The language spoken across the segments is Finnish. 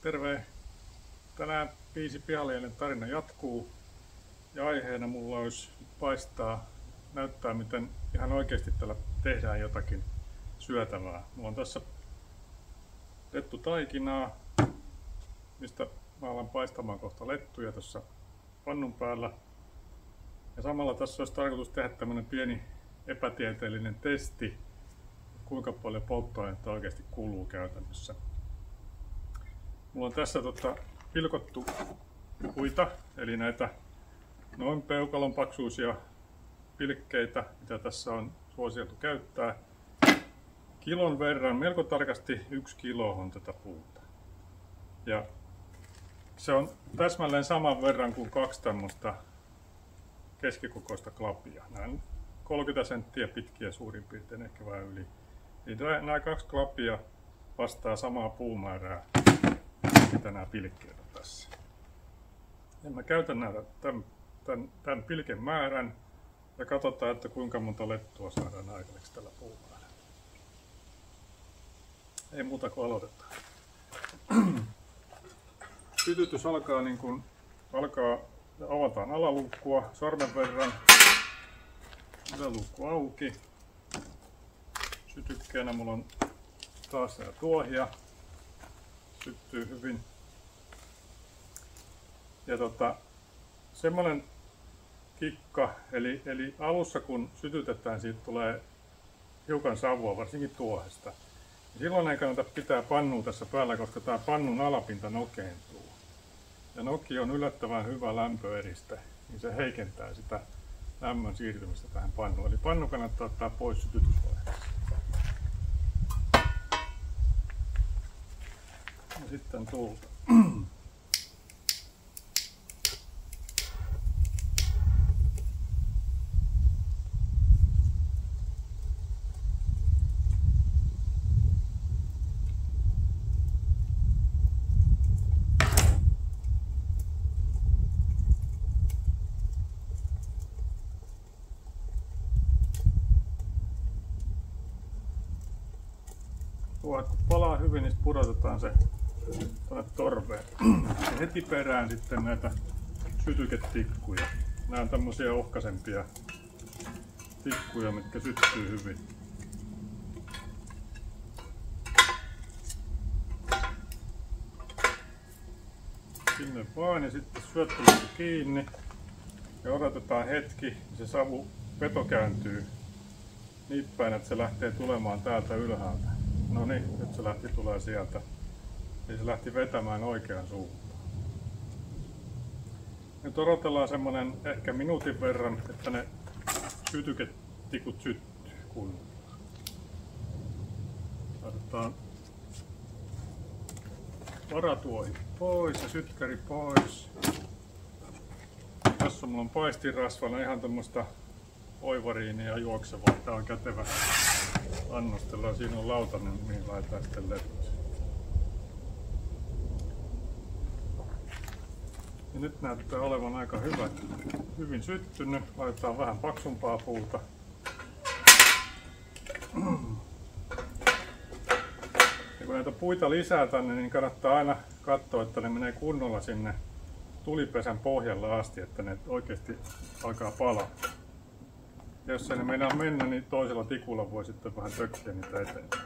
Terve! Tänään biisi Pihalienen tarina jatkuu ja aiheena mulla olisi näyttää miten ihan oikeasti täällä tehdään jotakin syötävää. Mulla on tässä lettutaikinaa, mistä mä alan paistamaan kohta lettuja tässä pannun päällä. Ja samalla tässä olisi tarkoitus tehdä tämmönen pieni epätieteellinen testi, kuinka paljon polttoainetta oikeasti kuluu käytännössä. Mulla on tässä pilkottu puita, eli näitä noin peukalon paksuisia pilkkeitä, mitä tässä on suositeltu käyttää. Kilon verran, melko tarkasti 1 kilo on tätä puuta. Ja se on täsmälleen saman verran kuin 2 tämmöistä keskikokoista klapia. Nämä on 30 senttiä pitkiä suurin piirtein, ehkä vähän yli. Eli nämä 2 klapia vastaa samaa puumäärää, mitä nämä pilkkeet on tässä. Ja mä käytän tämän pilken määrän ja katsotaan, että kuinka monta lettua saadaan aikaiseksi tällä puumäärällä. Ei muuta kuin aloitetaan. Sytytys alkaa niin kuin avataan alaluukkua sormen verran. Yläluukku auki. Sytykkeenä mulla on taas tuohia. Syttyy hyvin. Ja semmonen kikka, eli alussa kun sytytetään, siitä tulee hiukan savua, varsinkin tuohesta. Ja silloin ei kannata pitää pannua tässä päällä, koska tämä pannun alapinta nokeentuu. Ja noki on yllättävän hyvä lämpöeriste, niin se heikentää sitä lämmön siirtymistä tähän pannuun. Eli pannu kannattaa ottaa pois sytytysvaiheessa. Ja sitten tulta. Tuohet kun palaa hyvin, niin pudotetaan se tuonne torveen. Ja heti perään sitten näitä sytyketikkuja. Nämä on tämmöisiä ohkaisempia tikkuja, mitkä syttyy hyvin. Sinne vaan ja sitten syöttöluukku kiinni. Ja odotetaan hetki, niin se savuveto kääntyy niin päin, että se lähtee tulemaan täältä ylhäältä. No niin, nyt se tulee sieltä. Eli se lähti vetämään oikeaan suuntaan. Nyt odotellaan semmonen ehkä minuutin verran, että ne sytyketikut syttyy kunnolla. Laitetaan varatuohi pois ja sytkäri pois. Tässä mulla on paistinrasvana ihan tämmöstä oivariinia juoksevaa. Tää on kätevä. Annostellaan. Siinä on lautanen, mihin laitetaan sitten levyt. Ja nyt näyttää olevan aika hyvin syttynyt. Laitetaan vähän paksumpaa puuta. Ja kun näitä puita lisää tänne, niin kannattaa aina katsoa, että ne menee kunnolla sinne tulipesän pohjalle asti, että ne oikeasti alkaa palaa. Jos ei ne meinaa mennä, niin toisella tikulla voi sitten vähän tökkiä niitä eteenpäin.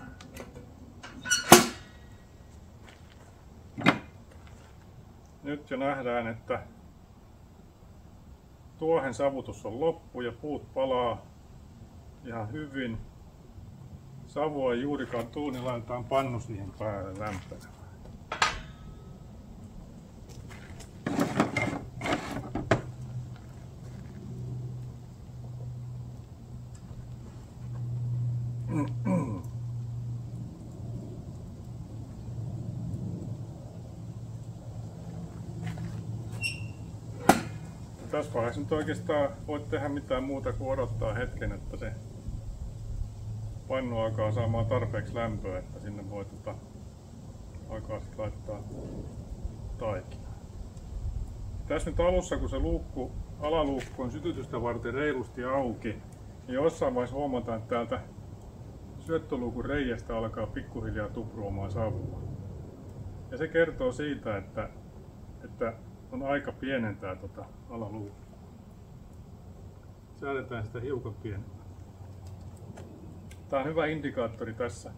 Nyt jo nähdään, että tuohen savutus on loppu ja puut palaa ihan hyvin. Savua ei juurikaan tuu, niin laitetaan pannu siihen päälle lämpenemään. Tässä vaiheessa nyt oikeastaan voit tehdä mitään muuta kuin odottaa hetken, että se pannu alkaa saamaan tarpeeksi lämpöä, että sinne voi alkaa sitten laittaa taikinaa. Tässä nyt alussa, kun se alaluukku on sytytystä varten reilusti auki, niin jossain vaiheessa huomataan, että täältä syöttöluukun reiästä alkaa pikkuhiljaa tupruamaan savua. Ja se kertoo siitä, että on aika pienentää alaluukua. Säädetään sitä hiukan pienemmän. Tämä on hyvä indikaattori tässä,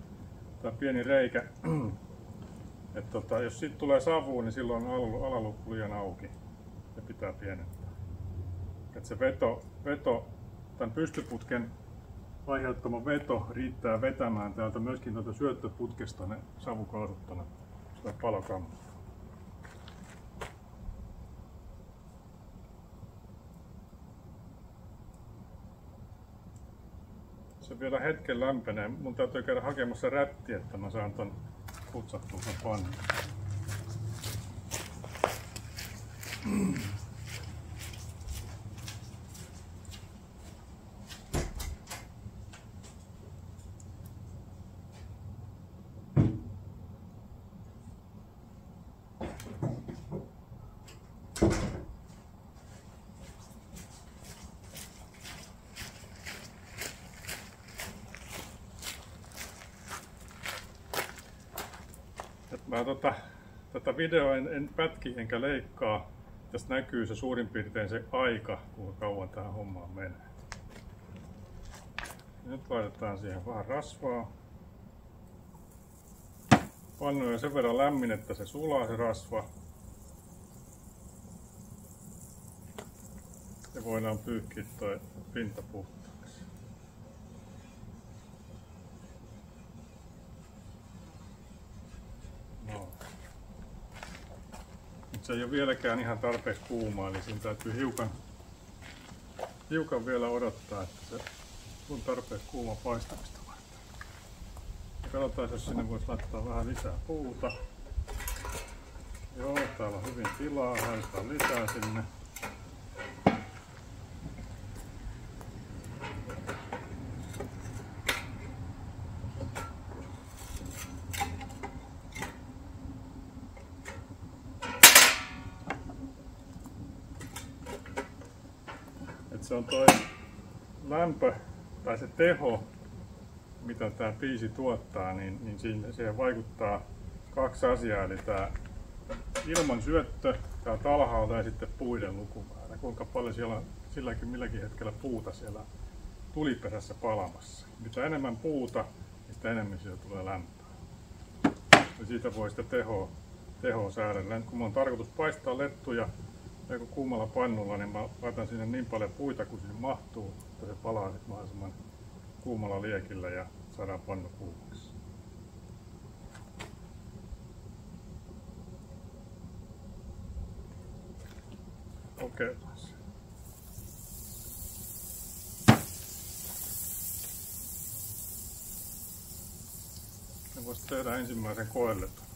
tämä pieni reikä. Jos siitä tulee savua, niin silloin on alaluukku liian auki ja pitää pienentää. Se veto, tämän pystyputken aiheuttama veto riittää vetämään täältä myöskin syöttöputkesta ne savukaasuttuna sitä palokammaa. Se vielä hetken lämpenee. Mun täytyy käydä hakemassa rätti, että mä saan ton putsattua sen pannun. Mä tätä videoa en pätki enkä leikkaa. Tästä näkyy se suurin piirtein se aika, kuinka kauan tähän hommaan menee. Nyt laitetaan siihen vähän rasvaa. Pannu on sen verran lämmin, että se sulaa se rasva. Ja voidaan pyyhkiä toi pinta puhtaaksi. Se ei ole vieläkään ihan tarpeeksi kuumaa, eli siinä täytyy hiukan vielä odottaa, että se on tarpeeksi kuuma paistamista varten. Ja katsotaan, jos sinne voisi laittaa vähän lisää puuta. Joo, täällä on hyvin tilaa, laitetaan lisää sinne. Se on toi lämpö tai se teho, mitä tämä biisi tuottaa, niin siihen vaikuttaa kaksi asiaa, eli tämä ilman syöttö täältä alhaalta ja sitten puiden lukumäärä. Kuinka paljon siellä on milläkin hetkellä puuta siellä tuliperässä palamassa. Mitä enemmän puuta, niin sitä enemmän siellä tulee lämpöä. Ja siitä voi sitä tehoa säädellä. Kun on tarkoitus paistaa lettuja kuumalla pannulla, niin mä laitan sinne niin paljon puita kuin sinne mahtuu, että se palaa sitten mahdollisimman kuumalla liekillä ja saadaan pannu kuumaksi. Okei. Me voisi tehdä ensimmäisen koeletun.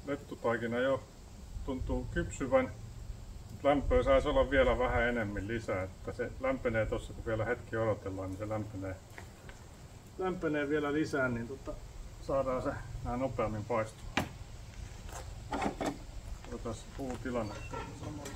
Lettutaikina jo tuntuu kypsyvän. Lämpöä saisi olla vielä vähän enemmän lisää, että se lämpenee tuossa, kun vielä hetki odotellaan, niin se lämpenee vielä lisää, niin saadaan se vähän nopeammin paistumaan. Otetaan puutilanne samalla.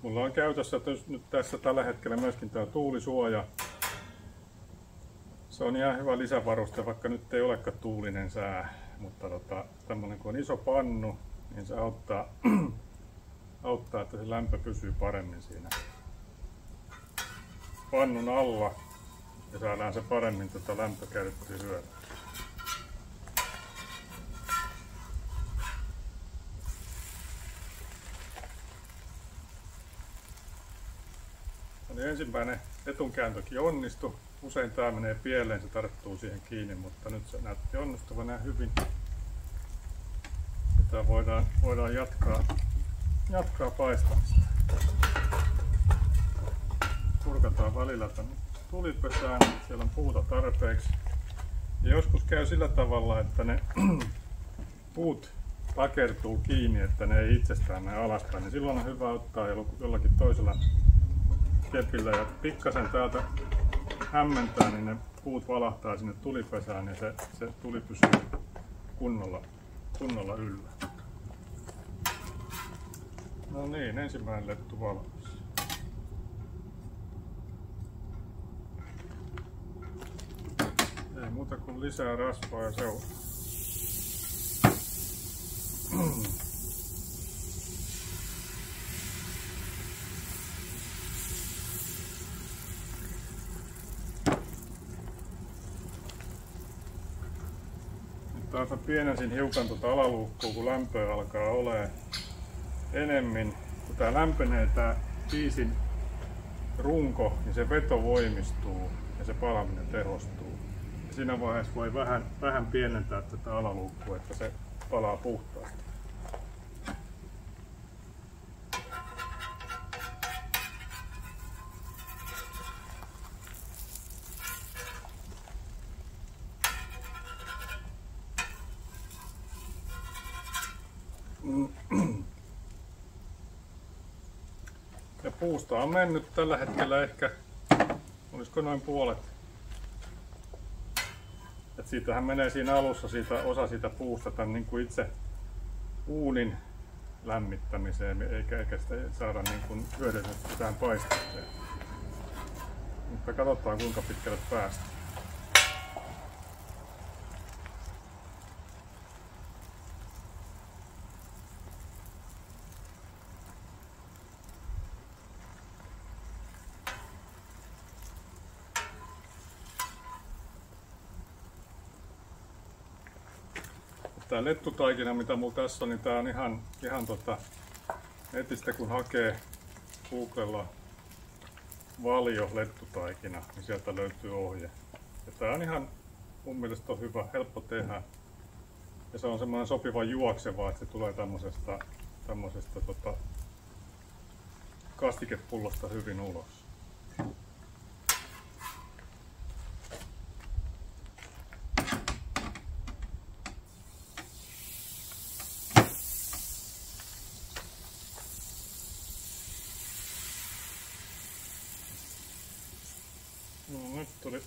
Mulla on käytössä nyt tässä tällä hetkellä myöskin tämä tuulisuoja. Se on ihan hyvä lisävaruste, vaikka nyt ei olekaan tuulinen sää, mutta tämmönen kun on iso pannu, niin se auttaa, että se lämpö pysyy paremmin siinä pannun alla ja saadaan se paremmin lämpökerttiä hyödyntää. Eli ensimmäinen etunkääntökin onnistui. Usein tää menee pieleen, se tarttuu siihen kiinni, mutta nyt se näytti onnistuvan näin hyvin. Tätä voidaan jatkaa paistamista. Kurkataan välillä tänne tulipesään, siellä on puuta tarpeeksi. Ja joskus käy sillä tavalla, että ne puut takertuu kiinni, että ne ei itsestään mene alaspäin. Niin silloin on hyvä ottaa jollakin toisella kepillä ja pikkasen täältä hämmentää, niin ne puut valahtaa sinne tulipesään ja se tuli pysyy kunnolla yllä. No niin, ensimmäinen lettu valmis. Ei muuta kuin lisää rasvaa ja seuraa. Taas mä pienensin hiukan tuota alaluukkua, kun lämpöä alkaa olemaan enemmän. Kun tää lämpenee tää piisin runko, niin se veto voimistuu ja se palaminen tehostuu. Ja siinä vaiheessa voi vähän pienentää tätä alaluukkua, että se palaa puhtaasti. Ja puusta on mennyt tällä hetkellä ehkä, olisiko noin puolet. Et siitähän menee siinä alussa osa siitä puusta tämän niin kuin itse uunin lämmittämiseen, eikä sitä saada niin kuin hyödynnettyä tähän paistukseen. Mutta katsotaan kuinka pitkälle päästään. Tää lettutaikina, mitä mulla tässä on, niin tää on ihan netistä kun hakee Googlella Valio lettutaikina, niin sieltä löytyy ohje. Ja tää on ihan mun mielestä on hyvä, helppo tehdä. Ja se on semmoinen sopiva juokseva, että se tulee tämmöisestä kastikepullosta hyvin ulos. No, nyt tuli.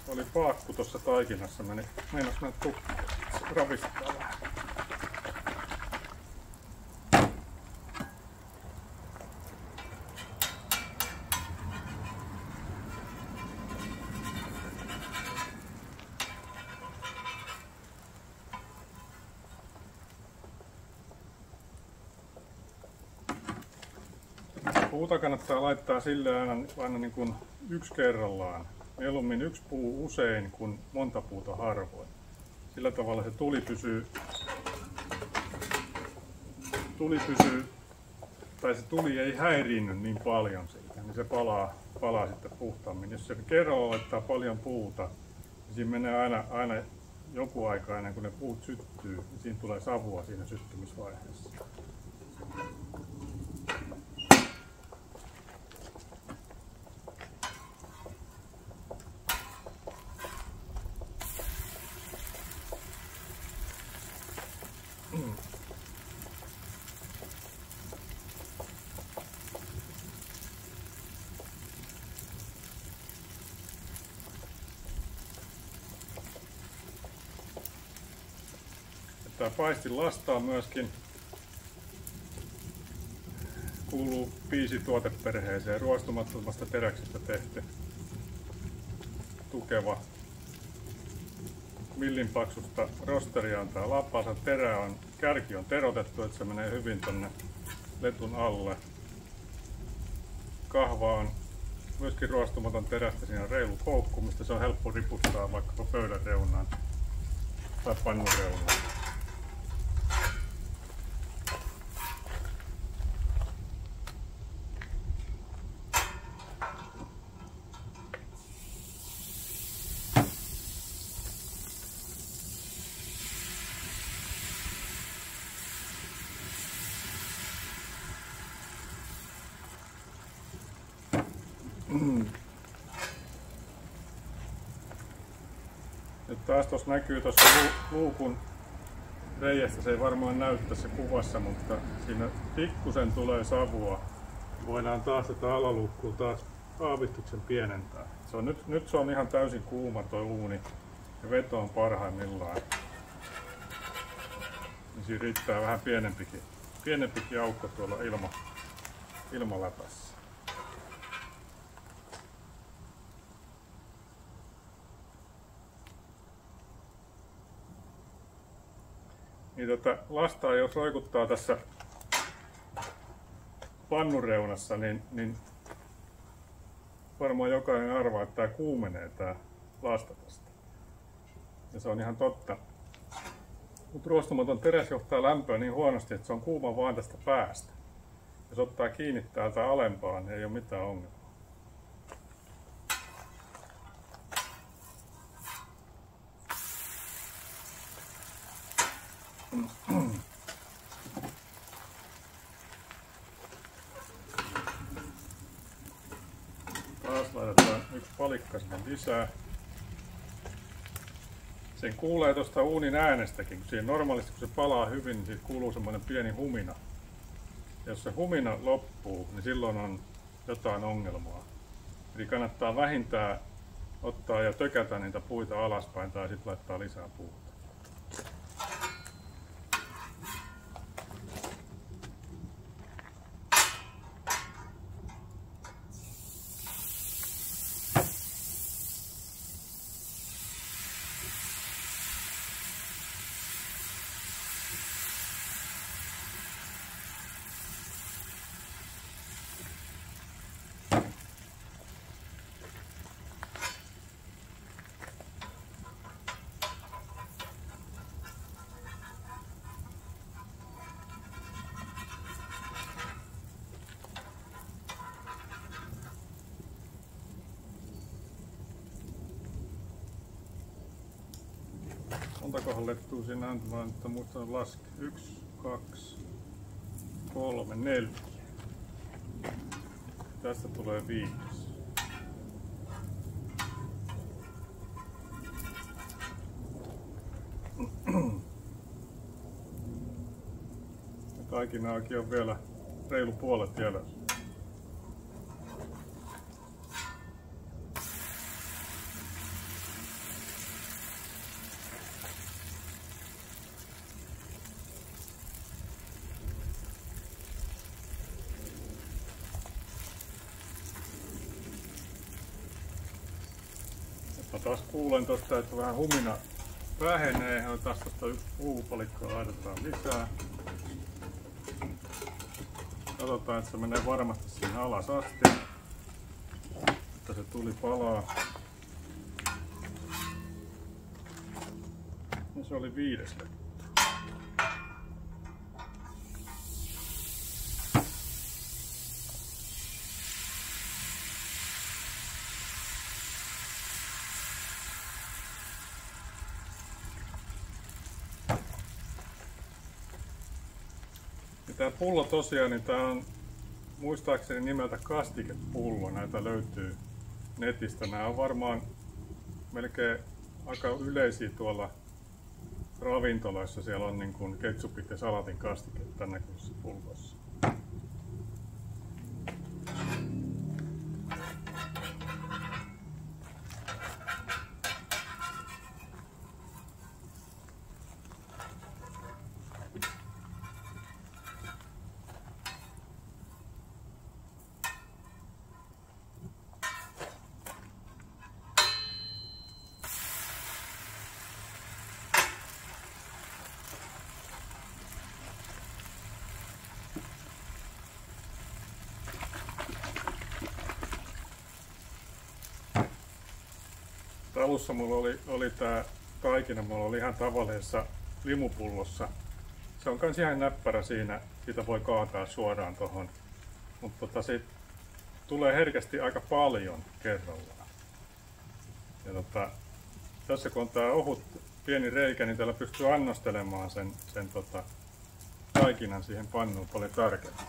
Oli paakku tuossa taikinassa, meinas mennä tukkaan. Se ravistaa vähän. Puuta kannattaa laittaa sille aina niin kuin yksi kerrallaan. Mieluummin yksi puu usein kuin monta puuta harvoin. Sillä tavalla se tuli pysyy tai se tuli ei häiriinny niin paljon siitä, niin se palaa sitten puhtaammin. Jos se kerralla laittaa paljon puuta, niin siinä menee aina joku aika ennen kuin ne puut syttyy, niin siinä tulee savua siinä syttymisvaiheessa. Tämä paistin lastaa myöskin kuuluu piisituoteperheeseen, ruostumattomasta teräksestä tehty tukeva millin paksusta rosteria on tää lapansa. Kärki on terotettu, että se menee hyvin tonne letun alle. Kahva on myöskin ruostumaton terästä, siinä on reilu koukku, mistä se on helppo riputtaa vaikkapa pöydän reunaan tai pannun reunaan. Nyt taas tuossa näkyy tuossa luukun reiästä, se ei varmaan näy tässä kuvassa, mutta siinä pikkusen tulee savua. Voidaan taas tätä alaluukkua taas aavistuksen pienentää. Nyt se on ihan täysin kuuma tuo uuni ja veto on parhaimmillaan. Niin siinä riittää vähän pienempikin aukko tuolla ilmaläpässä. Niin tätä lastaa jos roikuttaa tässä pannun reunassa, niin varmaan jokainen arvaa, että tää kuumenee tää lasta tästä. Ja se on ihan totta. Mutta ruostumaton teräs johtaa lämpöä niin huonosti, että se on kuuma vaan tästä päästä. Jos ottaa kiinni täältä alempaan, niin ei ole mitään ongelmaa. Taas laitetaan yksi palikka sinne lisää. Sen kuulee tuosta uunin äänestäkin, kun siihen normaalisti kun se palaa hyvin, niin siitä kuuluu semmoinen pieni humina. Ja jos se humina loppuu, niin silloin on jotain ongelmaa. Eli kannattaa vähintään ottaa ja tökätä niitä puita alaspäin tai sitten laittaa lisää puuta. Montakohan lettuu siinä antamaan, että muistan laske. 1, 2, 3, 4. Tästä tulee 5. Ja taikinaakin on vielä reilu puolet jäljellä. Mä taas kuulen tosta, että vähän humina vähenee. Ja taas tosta yksi puupalikkaa laitetaan lisää. Katsotaan, että se menee varmasti siinä alas asti. Että se tuli palaa. Ja se oli 5. lettu. Tämä pullo tosiaan, niin tämä on muistaakseni nimeltä kastikepullo. Näitä löytyy netistä. Nämä on varmaan melkein aika yleisiä tuolla ravintoloissa. Siellä on niin kuin ketsupit ja salatin kastiket tämän näköisissä pulloissa. Alussa mulla oli tää taikina, mulla oli ihan tavallisessa limupullossa. Se on kans ihan näppärä siinä, sitä voi kaataa suoraan tohon. Mutta siitä tulee herkästi aika paljon kerrallaan. Ja tässä kun on tää ohut pieni reikä, niin täällä pystyy annostelemaan sen taikinan siihen pannuun paljon tarkemmin.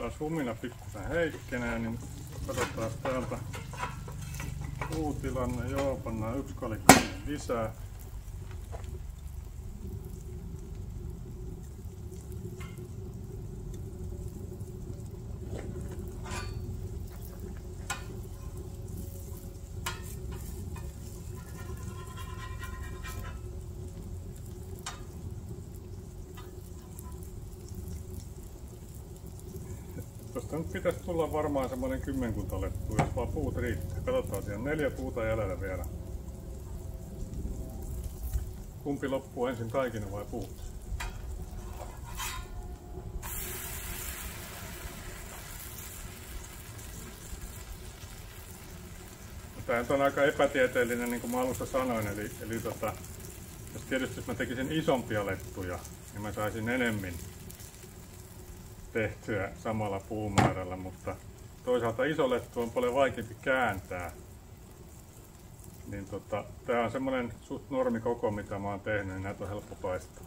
taas humina pikkusen heikkenee, niin katsotaan täältä puutilanne. Joo, pannaan 1 kalikka lisää. Tuosta nyt pitäisi tulla varmaan semmoinen 10 lettua, jos vaan puut riittää. Katsotaan, siellä on 4 puuta jäljellä vielä. Kumpi loppuu ensin, taikina vai puut? Tämä nyt on aika epätieteellinen, niin kuin mä alussa sanoin, eli jos tietysti jos mä tekisin isompia lettuja, niin mä saisin enemmän tehtyä samalla puumäärällä, mutta toisaalta iso lettu on paljon vaikeampi kääntää. Niin tää on semmonen suht normikoko, mitä mä oon tehnyt, niin näitä on helppo paistaa.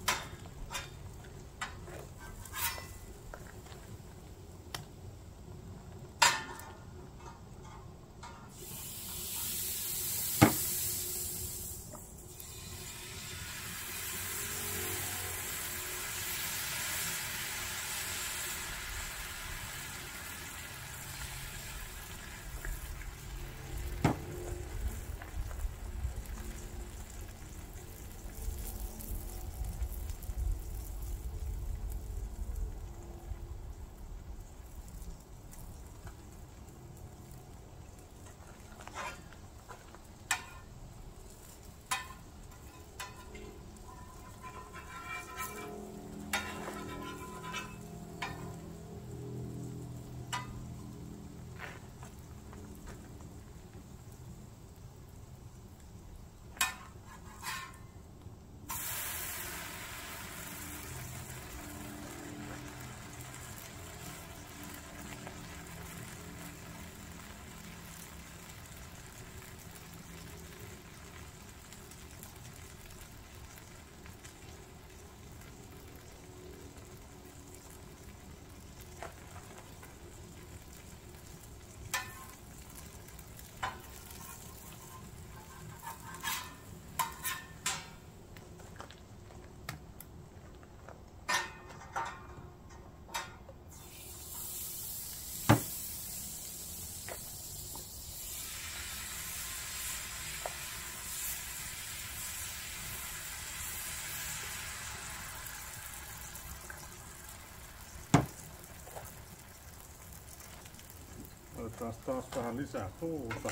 Otetaan taas vähän lisää puuta.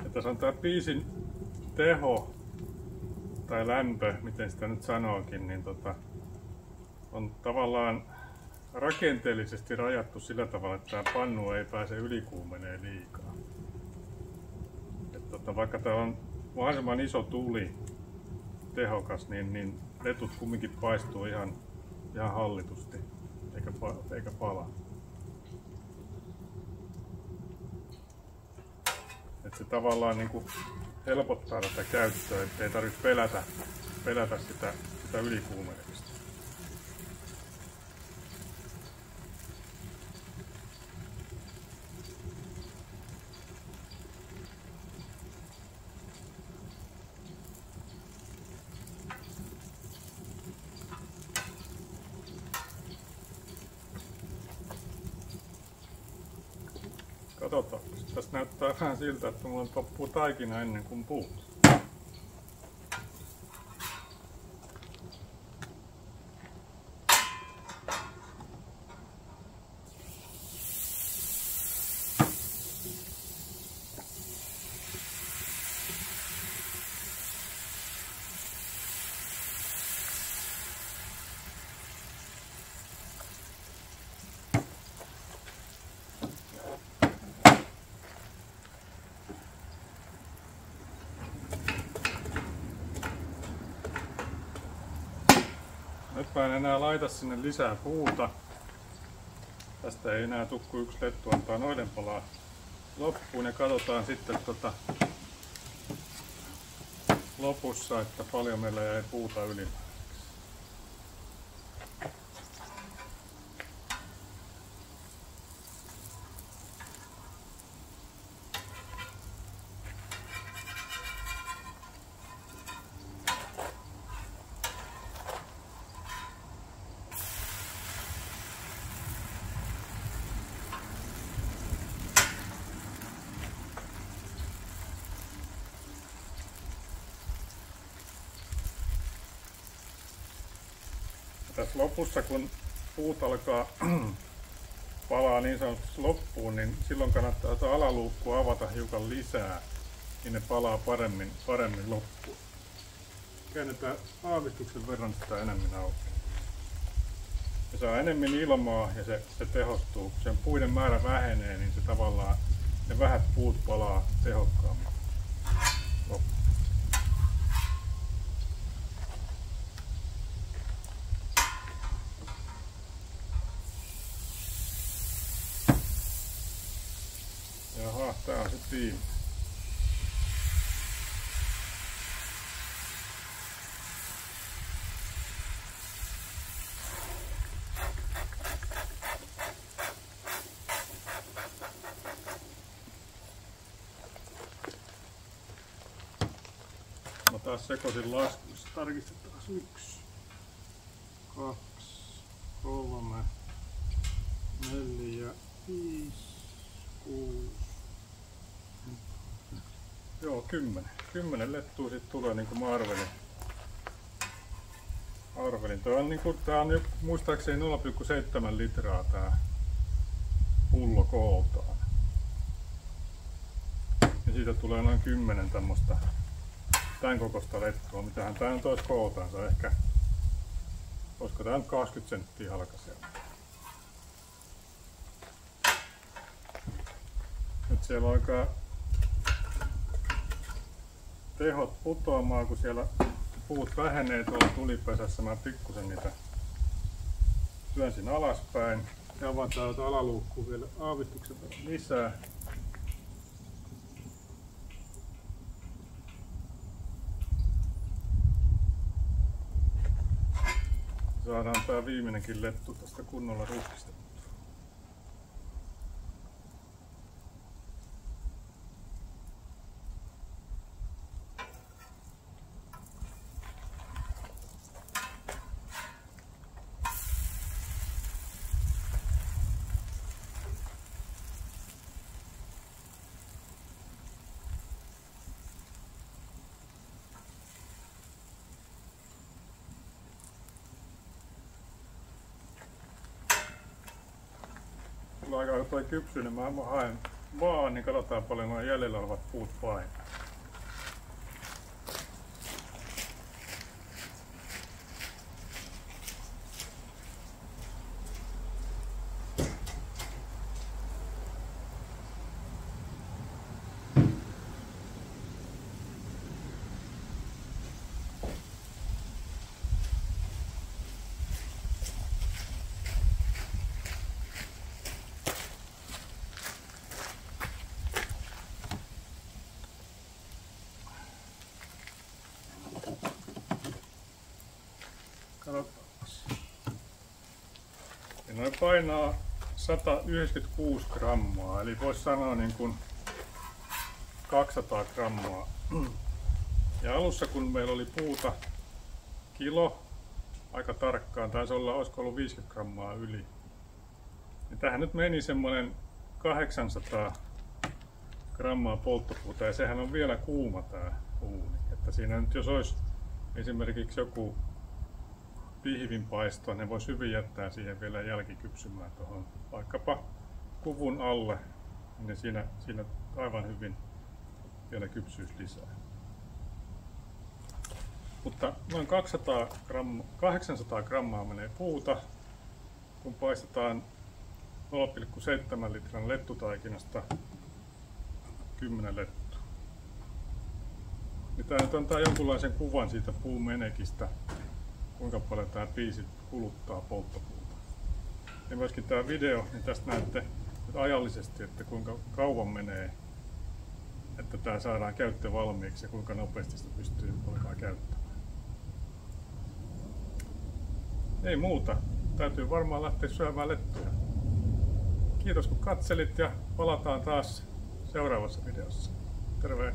Ja tässä on tää piisin teho tai lämpö, miten sitä nyt sanookin, niin on tavallaan rakenteellisesti rajattu sillä tavalla, että tämä pannu ei pääse ylikuumeneen liikaa. Vaikka täällä on mahdollisimman iso tuli, tehokas, niin letut kumminkin paistuu ihan hallitusti, eikä pala. Että se tavallaan niin kuin helpottaa tätä käyttöä, ettei tarvitse pelätä sitä ylikuumenemista. Katsotaan, tässä näyttää vähän siltä, että mulla loppuu taikina ennen kuin puut. alaspäin enää laita sinne lisää puuta. Tästä ei enää tule kuin yksi lettu, antaa noiden palaa loppuun ja katsotaan sitten lopussa, että paljon meillä jäi puuta ylimääräiseksi. Tässä lopussa, kun puut alkaa palaa niin sanotusti loppuun, niin silloin kannattaa alaluukkua avata hiukan lisää, niin ne palaa paremmin loppuun. Käännetään aavistuksen verran sitä enemmän auki. Se saa enemmän ilmaa ja se tehostuu. Kun sen puiden määrä vähenee, niin se tavallaan ne vähät puut palaa tehokkaammin loppuun. Jaha, tää on sit viimeinen. Mä taas sekoisin laskuissa. Tarkistetaan 1, 2, 3, 4, 5, 6. Joo, 10. 10 lettua sit tulee niinku mä arvelin. Tää on muistaakseni 0,7 litraa tää pullo kooltaan. Ja siitä tulee noin 10 tämmöstä tän kokosta lettua. Mitähän tää nyt ois kooltaansa ehkä. Olisiko tää nyt 20 senttiä halkaisella. Nyt siellä alkaa tehot putoamaan, kun siellä puut vähenee tuolla tulipesässä. Mä pikkusen niitä työnsin alaspäin. Ja avataan täältä alaluukkuun vielä aavistuksen verran lisää. Saadaan tää viimeinenkin lettu tästä kunnolla ruskistettua. Aikaa kun toi kypsyy, niin mä haen vaan, niin katsotaan paljon nuo jäljellä olevat puut painaa. Ja noin painaa 196 grammaa, eli voisi sanoa niin kuin 200 grammaa. Ja alussa kun meillä oli puuta kilo, aika tarkkaan, taisi olla, olisiko ollut 50 grammaa yli. Niin tähän nyt meni semmoinen 800 grammaa polttopuuta ja sehän on vielä kuuma tää uuni. Että siinä nyt jos olisi esimerkiksi joku pihvinpaisto, ne voisi hyvin jättää siihen vielä jälkikypsymään tuohon vaikkapa kuvun alle, niin siinä aivan hyvin vielä kypsyys lisää. Mutta noin 800 grammaa menee puuta, kun paistetaan 0,7 litran lettutaikinasta 10 lettua. Niin tää nyt antaa jonkunlaisen kuvan siitä puumenekistä. kuinka paljon tämä biisi kuluttaa polttopuuta. Ja myöskin tämä video, niin tästä näette nyt ajallisesti, että kuinka kauan menee, että tämä saadaan käyttö valmiiksi ja kuinka nopeasti sitä pystyy alkaa käyttämään. Ei muuta. Täytyy varmaan lähteä syömään lettuja. Kiitos kun katselit ja palataan taas seuraavassa videossa. Terve!